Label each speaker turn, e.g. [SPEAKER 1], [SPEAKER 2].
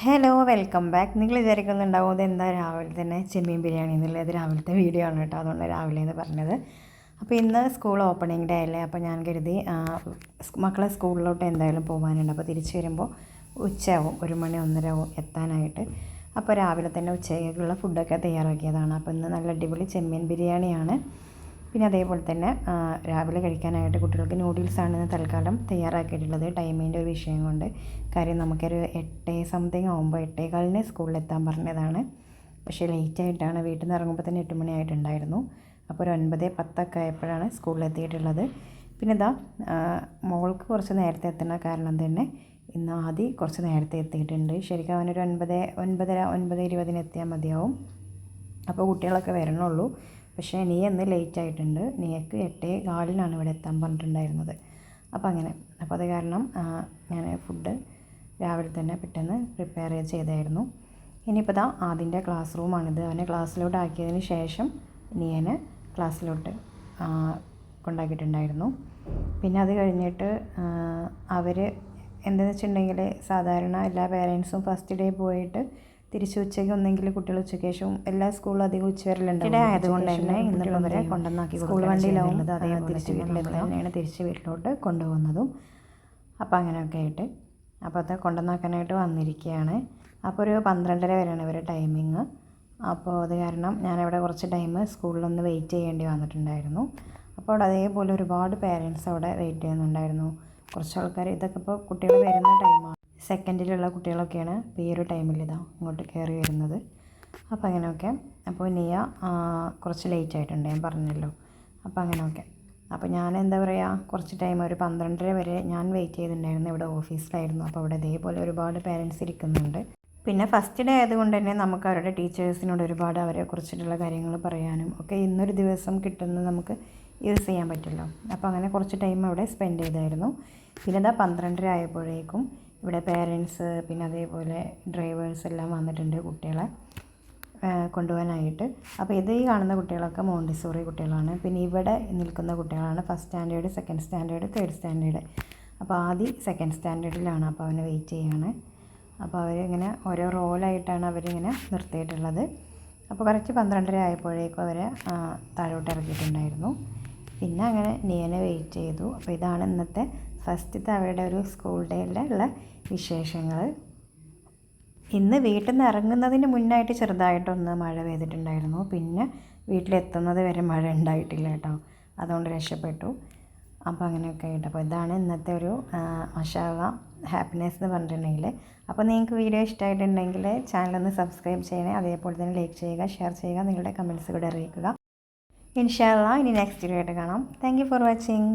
[SPEAKER 1] Hello welcome back. നിങ്ങൾ വിചാരിക്കുന്നുണ്ടാവും ഇതെന്താ രാവിലെ തന്നെ ചെമ്മീൻ ബിരിയാണി എന്നുള്ളത് രാവിലത്തെ വീഡിയോ ആണ് കേട്ടോ, അതുകൊണ്ട് രാവിലെ എന്ന് പറഞ്ഞത്. അപ്പോൾ ഇന്ന് സ്കൂൾ ഓപ്പണിംഗ് ഡേ അല്ലേ, അപ്പോൾ ഞാൻ കരുതി മക്കളെ സ്കൂളിലോട്ട് എന്തായാലും പോകാനുണ്ട്. അപ്പോൾ തിരിച്ച് വരുമ്പോൾ ഉച്ചയാവും, 1 മണി 1:30 ആവും എത്താനായിട്ട്. അപ്പോൾ രാവിലെ തന്നെ ഉച്ചയ്ക്കുള്ള ഫുഡൊക്കെ തയ്യാറാക്കിയതാണ്. അപ്പോൾ ഇന്ന് നല്ല അടിപൊളി ചെമ്മീൻ ബിരിയാണിയാണ്. പിന്നെ അതേപോലെ തന്നെ രാവിലെ കഴിക്കാനായിട്ട് കുട്ടികൾക്ക് നൂഡിൽസാണ് തൽക്കാലം തയ്യാറാക്കിയിട്ടുള്ളത്, ടൈമിൻ്റെ ഒരു വിഷയം കൊണ്ട്. കാര്യം നമുക്കൊരു 8 സംതിങ് ആകുമ്പോൾ 8:15 സ്കൂളിലെത്താൻ പറഞ്ഞതാണ്. പക്ഷേ ലേറ്റായിട്ടാണ്, വീട്ടിൽ നിന്ന് ഇറങ്ങുമ്പോൾ തന്നെ 8 മണി ആയിട്ടുണ്ടായിരുന്നു. അപ്പോൾ ഒരു 9:10 ആയപ്പോഴാണ് സ്കൂളിലെത്തിയിട്ടുള്ളത്. പിന്നെ ഇതാ മോൾക്ക് കുറച്ച് നേരത്തെ എത്തുന്ന കാരണം തന്നെ ഇന്ന് ആദ്യം കുറച്ച് നേരത്തെ എത്തിയിട്ടുണ്ട്. ശരിക്കും അവനൊരു 9:10 9:20 എത്തിയാൽ മതിയാവും. അപ്പോൾ കുട്ടികളൊക്കെ വരണുള്ളൂ. പക്ഷേ നീ എന്ന് ലേറ്റ് ആയിട്ടുണ്ട്. നീക്ക് 8:15 ഇവിടെ എത്താൻ പറഞ്ഞിട്ടുണ്ടായിരുന്നത്. അപ്പോൾ അങ്ങനെ, അപ്പോൾ അത് കാരണം ഞാൻ ഫുഡ് രാവിലെ തന്നെ പെട്ടെന്ന് പ്രിപ്പയർ ചെയ്തായിരുന്നു. ഇനിയിപ്പോൾ ഇതാ ആദ്യൻ്റെ ക്ലാസ് റൂമാണിത്. അവനെ ക്ലാസ്സിലോട്ട് ആക്കിയതിന് ശേഷം നീയനെ ക്ലാസ്സിലോട്ട് കൊണ്ടാക്കിയിട്ടുണ്ടായിരുന്നു. പിന്നെ അത് കഴിഞ്ഞിട്ട് അവർ എന്താണെന്ന് വെച്ചിട്ടുണ്ടെങ്കിൽ സാധാരണ എല്ലാ പേരൻസും ഫസ്റ്റ് ഡേ പോയിട്ട് തിരിച്ച് ഉച്ചയ്ക്ക് ഒന്നെങ്കിൽ കുട്ടികൾ ഉച്ചയ്ക്ക് ശേഷം എല്ലാ സ്കൂളിലും അധികം ഉച്ചവരലുണ്ടാവും. ആയതുകൊണ്ട് തന്നെ ഇന്നിപ്പോൾ വരെ കൊണ്ടുവന്നാക്കി സ്കൂൾ വണ്ടിയിലാവുന്നത്, അതേ തിരിച്ച് വീട്ടിലെത്തി തന്നെയാണ് തിരിച്ച് വീട്ടിലോട്ട് കൊണ്ടുപോകുന്നതും. അപ്പോൾ അങ്ങനെയൊക്കെ ആയിട്ട് അപ്പോൾ അത് കൊണ്ടുവന്നാക്കാനായിട്ട് വന്നിരിക്കുകയാണ്. അപ്പോൾ ഒരു 12:30 വരെയാണ് ഇവരുടെ ടൈമിങ്. അപ്പോൾ അത് കാരണം ഞാനവിടെ കുറച്ച് ടൈം സ്കൂളിലൊന്ന് വെയിറ്റ് ചെയ്യേണ്ടി വന്നിട്ടുണ്ടായിരുന്നു. അപ്പോൾ അവിടെ അതേപോലെ ഒരുപാട് പേരൻസ് അവിടെ വെയിറ്റ് ചെയ്യുന്നുണ്ടായിരുന്നു. കുറച്ച് ആൾക്കാർ, ഇതൊക്കെ ഇപ്പോൾ കുട്ടികൾ വരുന്ന ടൈമാണ്, സെക്കൻഡിലുള്ള കുട്ടികളൊക്കെയാണ് ഇപ്പോൾ ഈ ഒരു ടൈമിൽ ഇതാ ഇങ്ങോട്ട് കയറി വരുന്നത്. അപ്പോൾ അങ്ങനെയൊക്കെ. അപ്പോൾ നിയ കുറച്ച് ലേറ്റ് ആയിട്ടുണ്ട്, ഞാൻ പറഞ്ഞല്ലോ. അപ്പോൾ അങ്ങനെയൊക്കെ. അപ്പോൾ ഞാൻ എന്താ പറയുക, കുറച്ച് ടൈം ഒരു 12:30 വരെ ഞാൻ വെയിറ്റ് ചെയ്തിട്ടുണ്ടായിരുന്നു. ഇവിടെ ഓഫീസിലായിരുന്നു. അപ്പോൾ അവിടെ ഇതേപോലെ ഒരുപാട് പേരൻസ് ഇരിക്കുന്നുണ്ട്. പിന്നെ ഫസ്റ്റ് ഡേ ആയതുകൊണ്ട് തന്നെ നമുക്ക് അവരുടെ ടീച്ചേഴ്സിനോട് ഒരുപാട് അവരെ കുറിച്ചിട്ടുള്ള കാര്യങ്ങൾ പറയാനും ഒക്കെ ഇന്നൊരു ദിവസം കിട്ടുന്നത് നമുക്ക് യൂസ് ചെയ്യാൻ പറ്റുമല്ലോ. അപ്പോൾ അങ്ങനെ കുറച്ച് ടൈം അവിടെ സ്പെൻഡ് ചെയ്തായിരുന്നു. പിന്നെ ഇതാ 12:30 ആയപ്പോഴേക്കും ഇവിടെ പേരൻസ് പിന്നെ അതേപോലെ ഡ്രൈവേഴ്സ് എല്ലാം വന്നിട്ടുണ്ട് കുട്ടികളെ കൊണ്ടുപോകാനായിട്ട്. അപ്പോൾ ഇത് ഈ കാണുന്ന കുട്ടികളൊക്കെ മോണ്ടിസോറി കുട്ടികളാണ്. പിന്നെ ഇവിടെ നിൽക്കുന്ന കുട്ടികളാണ് first standard, second standard, third standard. അപ്പോൾ ആദ്യം സെക്കൻഡ് സ്റ്റാൻഡേർഡിലാണ്. അപ്പോൾ അവനെ വെയിറ്റ് ചെയ്യാണ്. അപ്പോൾ അവരിങ്ങനെ ഓരോ റോളായിട്ടാണ് അവരിങ്ങനെ നിർത്തിയിട്ടുള്ളത്. അപ്പോൾ കറക്റ്റ് 12:30 ആയപ്പോഴേക്കും അവരെ താഴോട്ട് ഇറക്കിയിട്ടുണ്ടായിരുന്നു. പിന്നെ അങ്ങനെ നീയനെ വെയിറ്റ് ചെയ്തു. അപ്പോൾ ഇതാണ് ഇന്നത്തെ ഫസ്റ്റത്തെ അവരുടെ ഒരു സ്കൂൾ ഡേയിലുള്ള വിശേഷങ്ങൾ. ഇന്ന് വീട്ടിൽ നിന്ന് ഇറങ്ങുന്നതിന് മുന്നായിട്ട് ചെറുതായിട്ടൊന്ന് മഴ പെയ്തിട്ടുണ്ടായിരുന്നു. പിന്നെ വീട്ടിലെത്തുന്നത് വരെ മഴ ഉണ്ടായിട്ടില്ല കേട്ടോ, അതുകൊണ്ട് രക്ഷപ്പെട്ടു. അപ്പോൾ അങ്ങനെയൊക്കെ ആയിട്ട്. അപ്പോൾ ഇതാണ് ഇന്നത്തെ ഒരു മാഷാഅല്ലാഹ് ഹാപ്പിനെസ് എന്ന് പറഞ്ഞിട്ടുണ്ടെങ്കിൽ. അപ്പോൾ നിങ്ങൾക്ക് വീഡിയോ ഇഷ്ടമായിട്ടുണ്ടെങ്കിൽ ചാനലൊന്ന് സബ്സ്ക്രൈബ് ചെയ്യണേ. അതേപോലെ തന്നെ ലൈക്ക് ചെയ്യുക, ഷെയർ ചെയ്യുക, നിങ്ങളുടെ കമൻറ്റ്സ് കൂടെ അറിയിക്കുക. ഇൻഷാ അല്ലാഹ് ഇനി നെക്സ്റ്റ് വീഡിയോ ആയിട്ട് കാണാം. Thank you for watching.